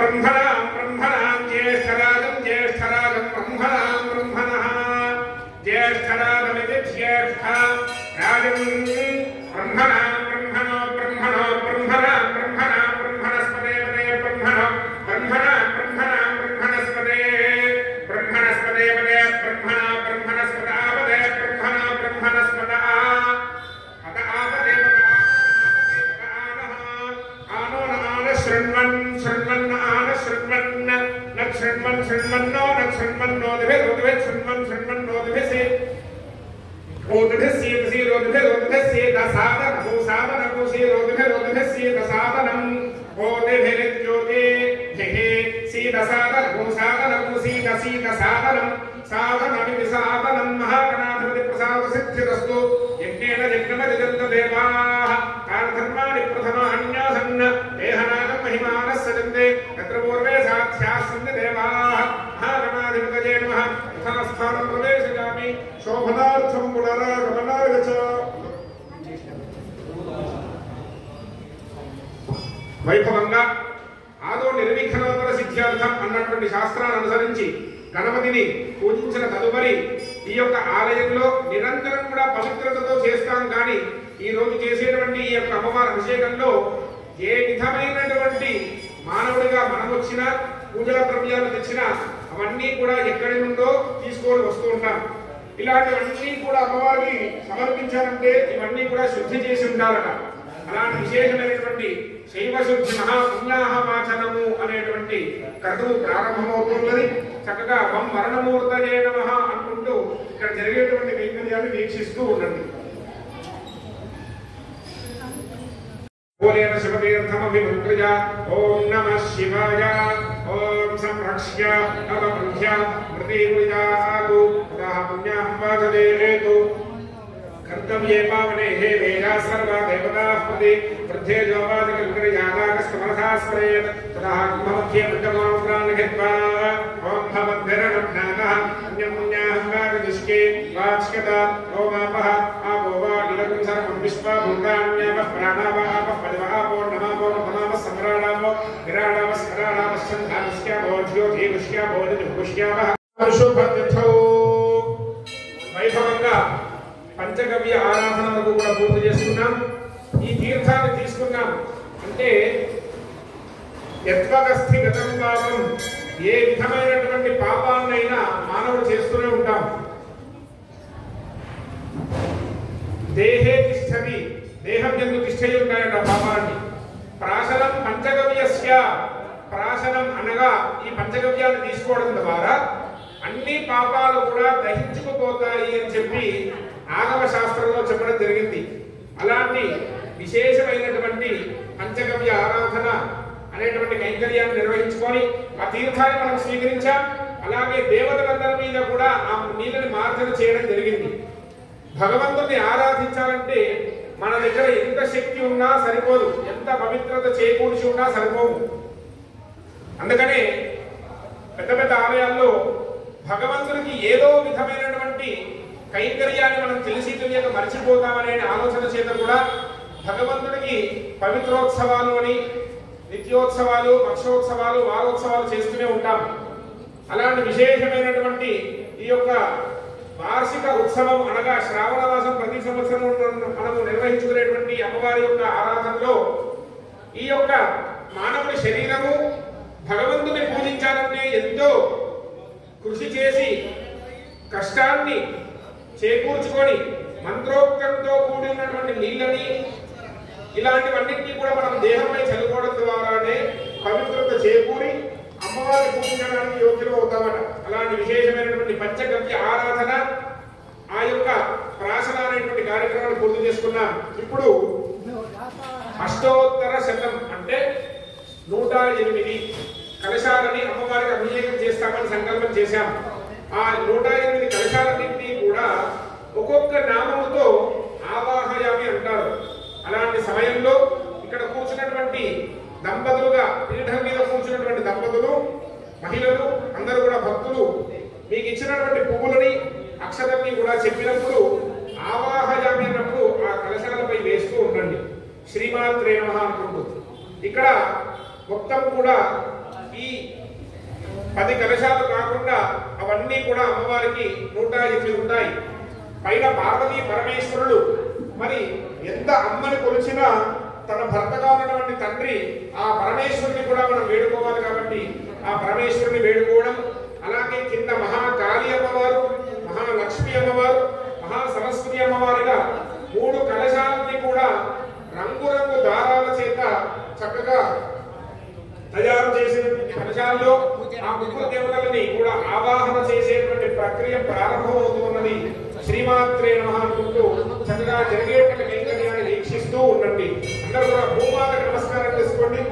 ब्रह्मणां ब्रह्मणां ज्येष्ठराजं ज्येष्ठराजं ब्रह्मणां ब्रह्मणः ज्येष्ठराजमिति ज्येष्ठा राजं ब्रह्मणां ब्रह्मणो ब्रह्मणो ब्रह्मणां ब्रह्मणां ब्रह्मणस्पते पदे ब्रह्मणो ब्रह्मणां ब्रह्मणां ब्रह्मणस्पते ब्रह्मणस्पते पदे ब्रह्मणा ब्रह्मणस्पदापदे ब्रह्मणा ब्रह्मणस्पदा अत आपदे आनो आन शृण्वन् शृण्वन् आन शृण्वन् न शृण्वन् शृण्वन्नो न शृण्वन्नो दिवे शृण्वन् शृण्वन्नो दिवे ओदधस्य रोदधस्य दसादन भूसादन भूसी रोदधस्य दसादनम ओदधेर्योगे हे सी दसादन भूसादन भूसी दसी दसादनम साधनमिति साधनं महागणाधिपति प्रसाद सिद्धिरस्तु यज्ञेन यज्ञमदिदन्त देवाः कालधर्माणि प्रथमान्यासन् देहनागं महिमानः सजन्ते तत्र पूर्वे साध्यासन् देवाः महागणाधिपतये नमः यथास्थानं प्रवेशयामि शोभनार्थं पुनरागमनाय च వైభవంగా ఆదో నిర్విఘ్నోత్తర సిద్ధ్యార్థం అన్నటువంటి శాస్త్రాన్ని అనుసరించి గణపతిని పూజించిన తదుపరి ఈ యొక్క ఆలయంలో నిరంతరం కూడా పవిత్రతతో చేస్తాం. కానీ ఈ రోజు చేసేటువంటి ఈ యొక్క అమ్మవారి అభిషేకంలో ఏ విధమైనటువంటి మానవుడిగా మనం వచ్చినా పూజల ద్రవ్యాలు తెచ్చినా అవన్నీ కూడా ఎక్కడి నుండో తీసుకొని వస్తూ ఉంటాం. ఇలాంటివన్నీ కూడా అమ్మవారికి సమర్పించాలంటే ఇవన్నీ కూడా శుద్ధి చేసి ఉండాలట. అలాంటి విశేషమైనటువంటి శైవ శుద్ధి మహాపుణ్యాహవాచనము అనేటువంటి క్రతువు ప్రారంభమవుతున్నది. చక్కగా వం మరణమూర్తయే నమః అనుకుంటూ ఇక్కడ జరిగేటువంటి కైంకర్యాన్ని వీక్షిస్తూ ఉండండి. ఓలేన శివతీర్థమభిమంత్ర్య ఓం నమః శివాయ ఓం సంరక్ష్య అవబంధ్య మృతిర్విజాతు తథా పుణ్యాహవాచనేతు कर्तव्ये पावने हे वेदा सर्वा देवताः प्रति वृद्धे जोवादिकर्यागाकस्तमनसास्मरेत् ततः कुम्भमध्ये मण्डलोग्रान् घित्वा ॐ भवद्भिरनभ्नातः पुण्यपुण्याहङ्गादिष्के वाच्यता ओमापः आपो वा इदं सर्वं विश्वा भूतान्यापः प्राणावः आपः पदवः आपो नमापो नमापः सम्राणावो विराणावः स्मराणावश्चन्धानस्यावो ज्योतिरुष्यावो निजुष्यावः शुभतिथौ వైభవంగా పంచగవ్య ఆరాధన వరకు కూడా పూర్తి చేసుకున్నాం. ఈ తీర్థాన్ని తీసుకున్నాం అంటే యత్వగస్థి గతం పాపం, ఏ విధమైనటువంటి పాపాన్నైనా మానవుడు చేస్తూనే ఉంటాం. దేహే తిష్టది, దేహం యందు తిష్టయి ఉంటాయట పాపాన్ని. ప్రాశనం పంచగవ్యస్య, ప్రాశనం అనగా ఈ పంచగవ్యాన్ని తీసుకోవడం ద్వారా అన్ని పాపాలు కూడా దహించుకుపోతాయి అని చెప్పి ఆగమ శాస్త్రంలో చెప్పడం జరిగింది. అలాంటి విశేషమైనటువంటి పంచగవ్య ఆరాధన అనేటువంటి కైంకర్యాన్ని నిర్వహించుకొని ఆ తీర్థాన్ని మనం స్వీకరించాం. అలాగే దేవతలందరి మీద కూడా ఆ నీళ్ళని మార్జన చేయడం జరిగింది. భగవంతుని ఆరాధించాలంటే మన దగ్గర ఎంత శక్తి ఉన్నా సరిపోదు, ఎంత పవిత్రత చేకూర్చి ఉన్నా సరిపోవు. అందుకనే పెద్ద పెద్ద ఆలయాల్లో భగవంతునికి ఏదో విధమైనటువంటి కైంకర్యాన్ని మనం తెలిసి తెలియక మర్చిపోతామనే ఆలోచన చేత కూడా భగవంతుడికి పవిత్రోత్సవాలు అని నిత్యోత్సవాలు, పక్షోత్సవాలు, వారోత్సవాలు చేస్తూనే ఉంటాం. అలాంటి విశేషమైనటువంటి ఈ యొక్క వార్షిక ఉత్సవం అనగా శ్రావణ మాసం ప్రతి సంవత్సరం మనము నిర్వహించుకునేటువంటి అమ్మవారి యొక్క ఆరాధనలో ఈ యొక్క మానవుడి శరీరము భగవంతుని పూజించాలంటే ఎంతో కృషి చేసి కష్టాన్ని చేకూర్చుకొని మంత్రోక్తంతో కూడి ఉన్నటువంటి నీళ్ళని ఇలాంటివన్నింటినీ కూడా మనం దేహంపై చల్లుకోవడం ద్వారానే పవిత్రత చేకూరి అమ్మవారిని పూజించడానికి యోగ్యులు అవుతామట. అలాంటి విశేషమైనటువంటి పంచగవ్య ఆరాధన ఆ యొక్క ప్రాశన అనేటువంటి కార్యక్రమాన్ని పూర్తి చేసుకున్నాం. ఇప్పుడు అష్టోత్తర శతం అంటే 108 కలశాలని అమ్మవారికి అభిషేకం చేస్తామని సంకల్పం చేశాం. ఆ 108 కలశాలన్నింటినీ కూడా ఒక్కొక్క నామముతో ఆవాహయామి అంటారు. అలాంటి సమయంలో ఇక్కడ కూర్చున్నటువంటి దంపతులుగా పీఠం మీద కూర్చున్నటువంటి దంపతులు, మహిళలు అందరూ కూడా భక్తులు మీకు ఇచ్చినటువంటి పువ్వులని అక్షతల్ని కూడా చెప్పినప్పుడు ఆవాహయామి అన్నప్పుడు ఆ కలశాలపై వేస్తూ ఉండండి. శ్రీమాత్రే నమః అనుకుంటూ ఇక్కడ మొత్తం కూడా ఈ 10 కలశాలు కాకుండా అవన్నీ కూడా అమ్మవారికి 108 ఉంటాయి. పైన పార్వతీ పరమేశ్వరుడు మరి ఎంత అమ్మని కొలిచినా తన భర్తగా ఉన్నటువంటి తండ్రి ఆ పరమేశ్వరుని కూడా మనం వేడుకోవాలి కాబట్టి ఆ పరమేశ్వరుని వేడుకోవడం. అలాగే కింద మహాకాళి అమ్మవారు, మహాలక్ష్మి అమ్మవారు, మహాసరస్వతి అమ్మవారిగా 3 కలశాలని కూడా రంగురంగు దారాల చేత చక్కగా తయారు చేసిన కలశాల్లో ఆ ముగ్గురు దేవతలని కూడా ఆవాహన చేసేటువంటి ప్రక్రియ ప్రారంభమవుతున్నది. శ్రీమాత్రే నమః అనుకుంటూ చక్కగా జరిగేటువంటి కైంకర్యాన్ని వీక్షిస్తూ ఉండండి. అందరూ కూడా భూమాతకు నమస్కారం చేసుకోండి.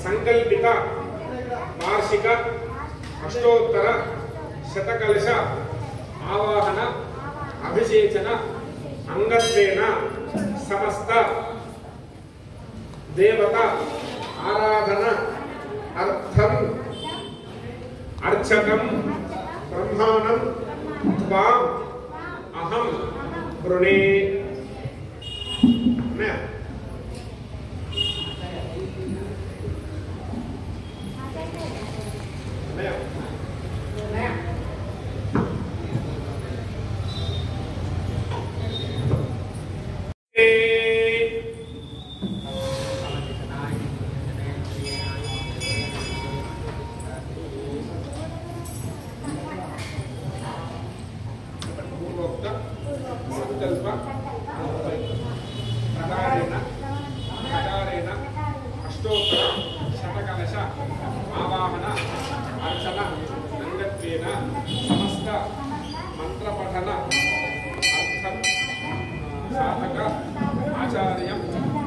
సంకల్పిత వార్షిక అష్టోత్తర శతకలశ ఆవాహన అభిషేచన అంగత్వేన సమస్త దేవత ఆరాధన అర్థం అర్చకం బ్రహ్మాణం త్వాం అహం వృణే. అష్టోత్తర శతకలశ ఆవాహన అర్చన అంగత్వేన సమస్త మంత్రపఠన అర్థం సాధక ఆచార్యం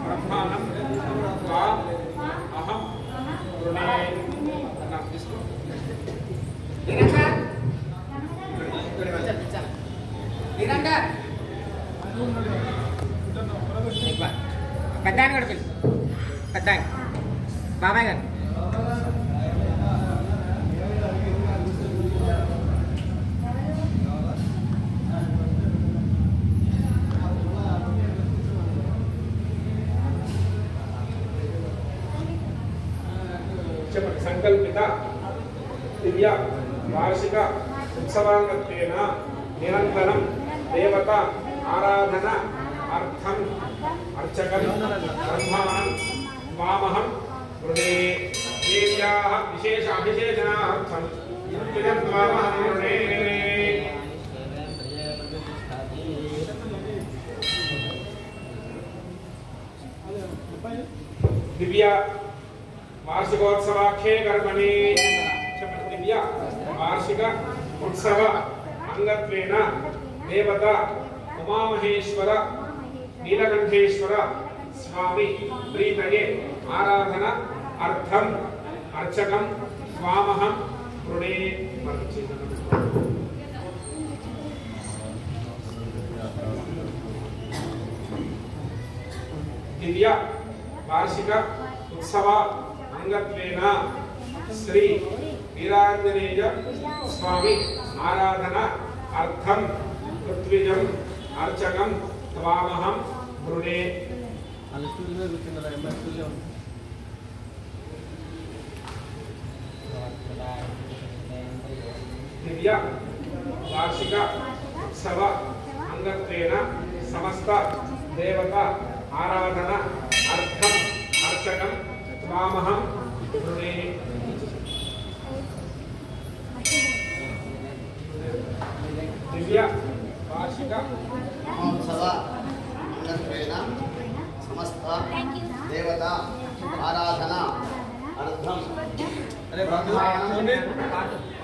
బ్రహ్మాణం త్వాం అహం వృణే. పెద్దాయన కూడా పిలు, పెద్దాయన బాబాయ్ గారు. చెప్పండి. సంకల్పిత దివ్య వార్షిక ఉత్సవాంగత్వేన నిరంతరం దేవత ఆరాధన అర్థం అర్చకం బ్రహ్మాణం త్వామహం వృణే. దేవ్యాః విశేష అభిషేచనార్థం త్వామహం వృణే. దివ్య వార్షికోత్సవాఖ్యే కర్మణి. చెప్పండి. దివ్య వార్షిక ఉత్సవ అంగత్వేన దేవత ఉమామహేశ్వర నీలకంఠేశ్వర స్వామి ప్రీతయే ఆరాధన అర్థం అర్చకం త్వామహం వృణే. దివ్య వార్షిక ఉత్సవ అంగత్వేన శ్రీ వీరాంజనేయ స్వామి ఆరాధన అర్థం ఋత్విజం అర్చకం త్వామహం వృణే. దివ్య వార్షిక ఉత్సవ అంగత్వేన సమస్త దేవత ఆరాధన అర్థం అర్చకం త్వామహం వృణే. దివ్య వార్షిక మహోత్సవ అంగత్వేన సమస్త దేవత ఆరాధన అర్థం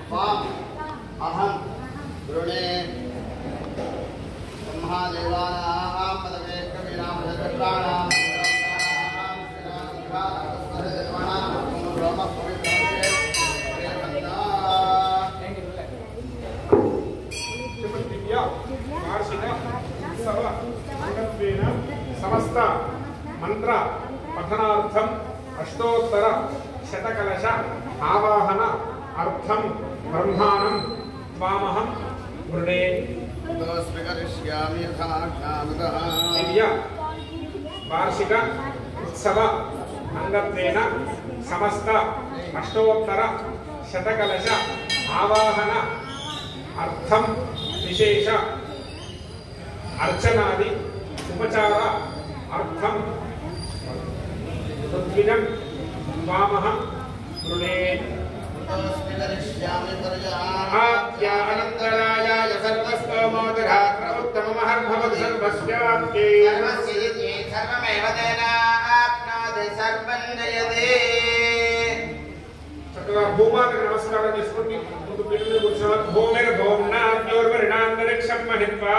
త్వాం అహం వృణే. బ్రహ్మదేవానాం పదవే కవీనాం సర్వప్రాణాం వార్షిక ఉత్సవ అంగత్వేన సమస్త మంత్ర పఠనార్థం అష్టోత్తర శతకలశ ఆవాహన అర్థం అర్థం బ్రహ్మాణం వామహం వృణే స్వీకరిష్యామి యథాజ్ఞానతః దివ్య వార్షిక ఉత్సవ అంగత్వేన సమస్త అష్టోత్తర శతకలశ ఆవాహన అర్థం విశేష అర్చనాది ఉపచార అర్థం ఋత్విజం వామహం వృణే స్వీకరిష్యామి ఆప్యానంతరాయాయ సర్వస్తోమోదరాత్ర ఉత్తమమహర్భవత్ సర్వస్యాప్తే సర్వమేవ తేన ఆప్నోతి సర్వం జయతే. చక్కగా భూమాతకు నమస్కారం చేసుకోండి. ముందు పీఠ మీద కూర్చోవాలి. భూమిర్భూమ్నాద్యోర్వరిణాంతరిక్షం మహిత్వా